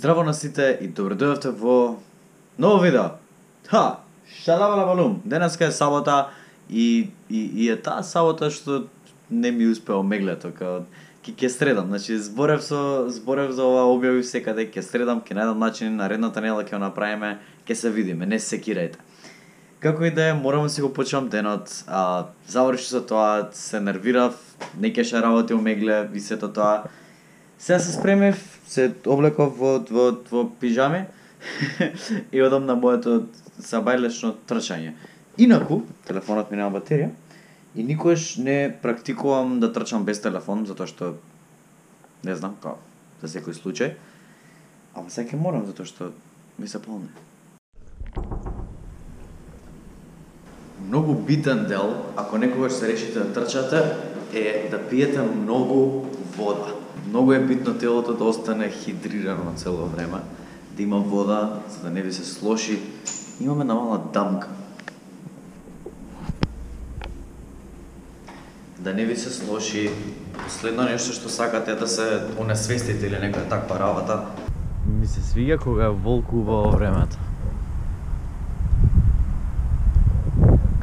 Здраво на сите и добро дојдовте во ново видео. Шалабала балум. Денеска е сабота и е таа сабота што не ми успеа меглето, као ќе средам. Значи зборев за ова, објави секаде, ќе средам, ќе најдам начин, наредната недела ќе го направиме, ќе се видиме, не се секирајте. Како и да е, морам да си го почнам денот. Заврши со тоа, се нервирав, не кеше работи омегле и сето тоа. Сега се спремив, се облеков во пижами и одам на моето забајлечно трчање. Инаку, телефонот ми нема батерија и никогаш не практикувам да трчам без телефон, затоа што не знам, као за секој случај. Ама сега ќе морам затоа што ми се полне. Многу битен дел, ако некогаш се решите да трчате, е да пиете многу вода. Многу е битно телото да остане хидрирано цело време, да има вода, за да не ви се слоши. Имаме една мала дамка. Да не ви се слоши. Последно нешто што сакате да се онесвестите или некоја таква работа. Ми се свиѓа кога е волкува во времето.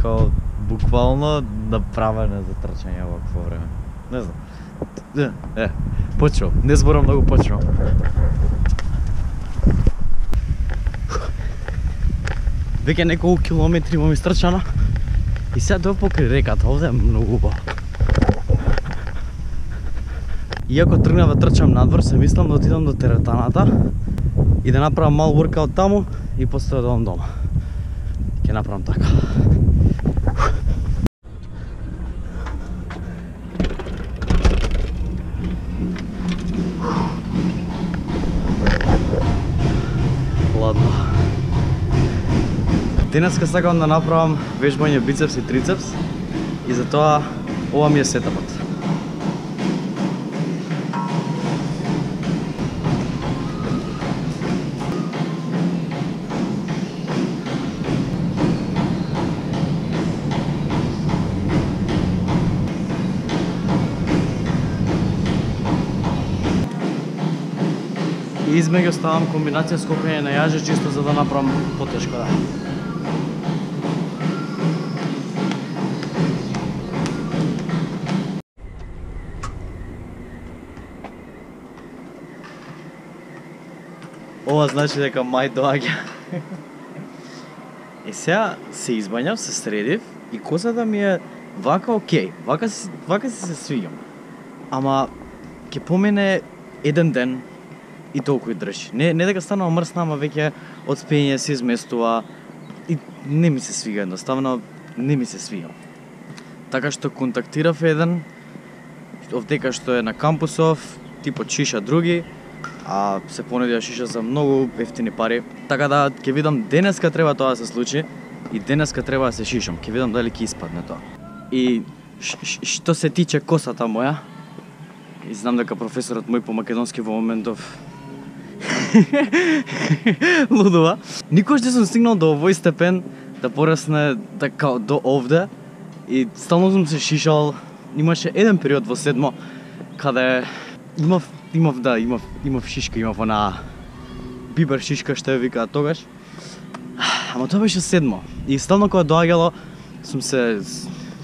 Као буквално направено за трчање во вакво време. Не знам. Почнувам. Не зборам многу, почнувам. Веќе неколку километри имам истрчано и сега дојав покрај реката, овде е многу убаво. Иако тргнав да трчам надвор, се мислам да отидам до теретаната и да направам мал воркаут таму и после да дојдам дома. Ќе направам така. Ладно. Денеска сакам да направам вежбање бицепс и трицепс и затоа ова ми е сетапот. И измеѓу ставам комбинација скокање на јаже чисто за да направам потешко, да. Ова значи дека мај доаѓа. И сега се избањав, се средив и косата ми е вака окей, вака си се свиѓам. Ама ќе помине еден ден и толку и држи. Не дека станува мрсна, ама веќе од спиење се изместува и не ми се свига едноставно, не ми се свига. Така што контактирав еден овдека што е на кампусов, типот шиша други, а се понудија шиша за многу ефтини пари. Така да ќе видам денеска треба тоа да се случи и денеска треба да се шишам. Ќе видам дали ќе испадне тоа. И што се тиче косата моја, и знам дека професорот мој по македонски во моментов лудува. Никош не сум стигнал до овој степен да порасне така до овде и стално сум се шишал. Имаше еден период во седмо каде имав шишка, имав она бибер шишка што ја викаат тогаш. Ама тоа беше седмо и стално кога доаѓало сум се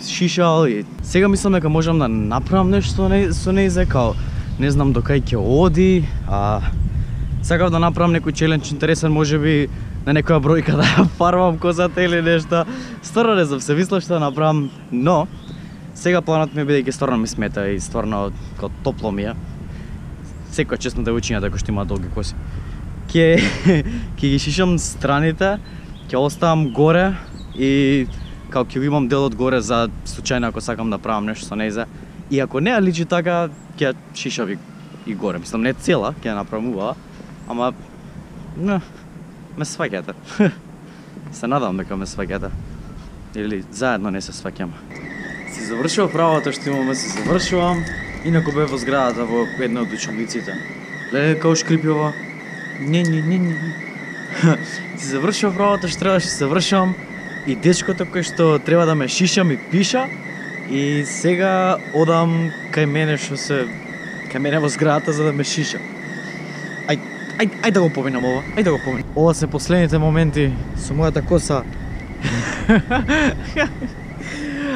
шишал и сега мислам дека можам да направам нешто со нејзе, као не знам до кај ќе оди, сакав да направам некој челендж интересен, можеби на некоја бројка да ја фармам косата или нешто. Стварно не знам, се мислам што да направам, но сега планот ми е бидејќи стварно ми смета и стварно као топло ми е. Секоја чест на девојчињата кои што имаат долги коси. Ќе ги шишам страните, ќе оставам горе и као ќе имам дел од горе за случајно ако сакам да правам нешто со нејзе. И ако не ја личи така, ќе шишам и горе. Мислам не цела, ќе ја направам убава, ама ме сваќате. Се надам дека ме сваќате. Или заедно не се сваќаме. Си завршував работата што имаме, си завршувам. Инаку бев во зградата во една од училниците. Гледај како шкрипи ова. Не. Си завршував работата што требаше да се завршувам. И дечкото кој што треба да ме шишам и пиша. И сега одам кај мене во зградата за да ме шиша. Ајде да го поминам ова. Ајде да го поминам. Ова се последните моменти со мојата коса.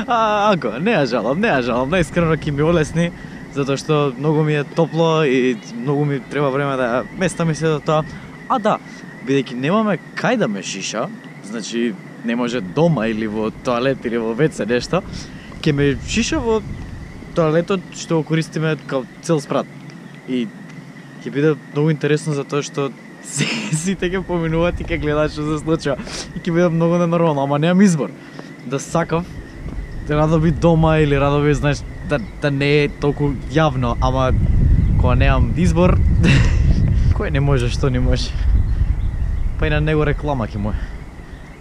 Ако, не ја жалам, наискрено ќе ми олесни, затоа што многу ми е топло и многу ми треба време да местам и се до тоа. А да, бидејќи немаме кај да ме шиша, значи не може дома или во тоалет или во WC нешто, ќе ме шиша во тоалетот што го користиме као цел спрат. И ќе биде многу интересно затоа што сите ќе поминуваат и ќе гледаат што се случува. И ќе биде многу ненормално, ама немам избор. Да сакав, радо би дома или радо би, знаеш, да не е толку јавно, ама кога немам избор, кој не може, што не може. Па и на него реклама ќе му е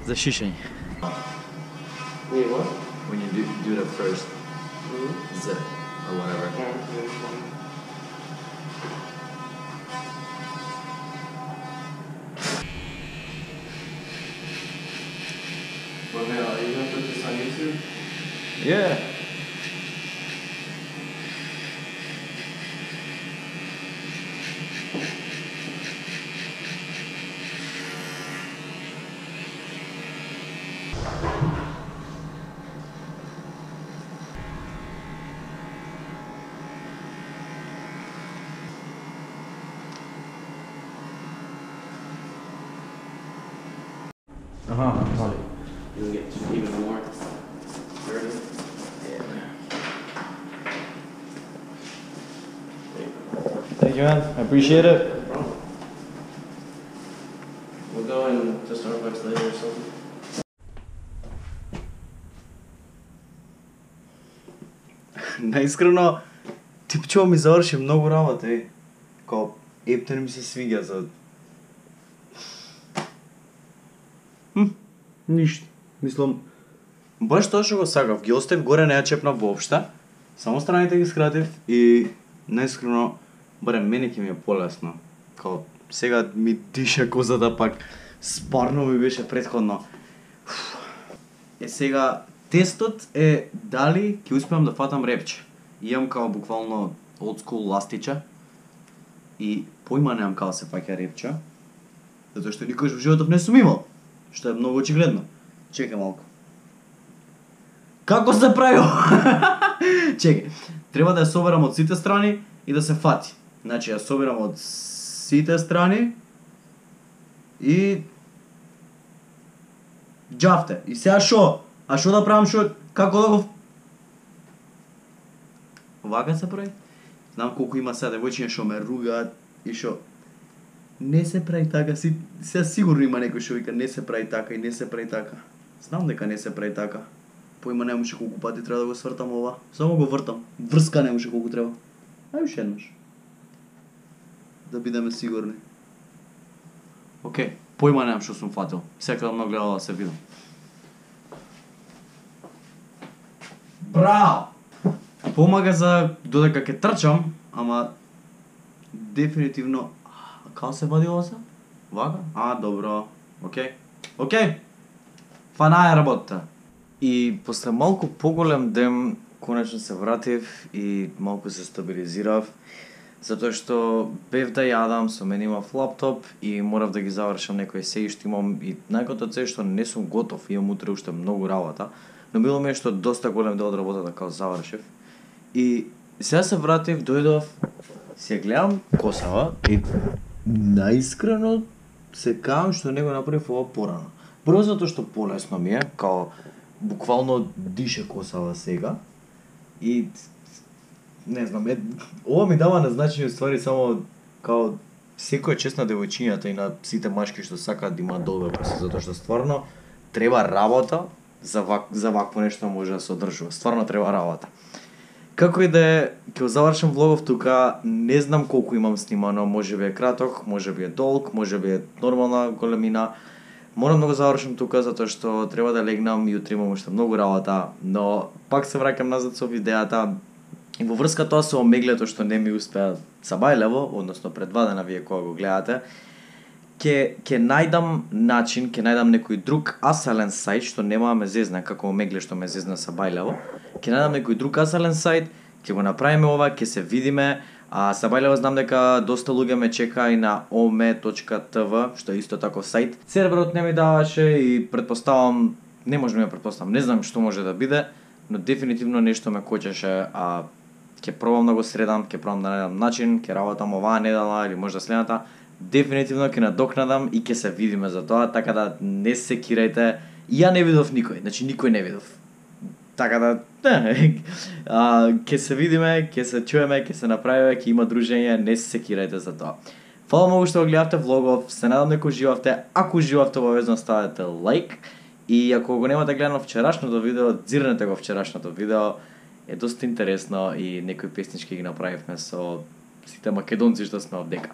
за шишење. Wait, what? When you do the first zip or whatever. Well, now, are you gonna put this on YouTube? Yeah. Аха, You can get even more dirty. Thank you, man. I appreciate it. We'll go in to Starbucks later or something. Наискрено, типчево ми заврши многу работа, Као, ептен ми се свиѓа за... Ништо. Мислам, баш тоа што го сакав, ги оставив горе, не ја чепнав воопште, само страните ги скратив и наискрено, барем мене ќе ми е полесно. Као, сега ми диша козата пак, спарно ми беше претходно. Е сега, тестот е дали ќе успеам да фатам репче. Имам као буквално old school ластиче и појма немам као се фаќа репче, затоа што никогаш во животот не сум имал, што е многу очигледно. Чекај малку. Како се прави? Чекај, треба да ја соберам од сите страни и да се фати. Значи ја соберам од сите страни и џафте. И сега шо? А шо да правам, шо? Како да го... Вака се прави? Знам колку има сега девојчиња шо ме ругаат и шо... Не се прави така, сега сигурно има некој што вика не се прави така и не се прави така. Знам дека не се прави така. Поима не може колку пати треба да го свртам ова. Само го вртам. Врска не може колку треба. Ај уште еднаш. Да бидеме сигурни. Океј, поима немам што сум фатил. Секогаш много гледал да се видам. Браво! Помага за додека ќе трчам, ама дефинитивно... Као се вади ова се? Вака? А, добро. Океј. Фана е работата. И после малку поголем ден, конечно се вратив и малку се стабилизирав, затоа што бев да јадам, со мене имав лаптоп и морав да ги завршам некои сеи што имам и најготов е што не сум готов, имам утре уште многу работа, но било ми е што доста голем дел од работата као завршив. И сега се вратив, дојдов, се гледам косава и наискрено се каам што не го направив ова порано. Прво затоа што полесно ми е, као буквално дише косава сега и не знам, ова ми дава назначени ствари само као секоја чест на девојчињата и на сите машки што сакаат да имаат долга коса, затоа што стварно треба работа за вакво нешто може да се одржува. Стварно треба работа. Како и да е, ќе завршам влогов тука, не знам колку имам снимано, може би е краток, може би е долг, може би е нормална големина. Морам да го завршам тука затоа што треба да легнам и утре имам уште многу работа, но пак се враќам назад со идејата и во врска тоа со омеглето што не ми успеа Сабајлево, односно пред 2 дена вие кога го гледате, ќе најдам начин, ќе најдам некој друг асален сајт што нема да ме зезне како омегле што ме зезна Сабајлево. Ќе најдам некој друг асален сајт, ќе го направиме ова, ќе се видиме, А Сабајлево знам дека доста луѓе ме чека и на ome.tv, што е исто тако сајт. Серверот не ми даваше и претпоставам, не може да ме претпоставам, не знам што може да биде, но дефинитивно нешто ме кочеше, а ќе пробам да го средам, ќе пробам да најдам начин, ќе работам оваа недела или можда следната, дефинитивно ќе надокнадам и ќе се видиме за тоа, така да не се секирајте. Ја не видов никој, значи никој не видов. Така да, ќе се видиме, ќе се чуеме, ќе се направиме, ќе има дружење, не се секирајте за тоа. Фала многу што го гледавте влогов, се надам дека уживавте. Ако уживавте, обавезно ставете лайк. И ако го немате гледано вчерашното видео, дзирнете го вчерашното видео. Е доста интересно и некои песнички ги направивме со сите македонци што сме од дека.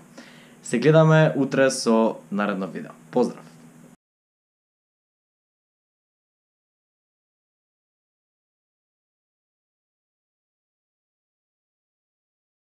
Се гледаме утре со наредно видео. Поздрав!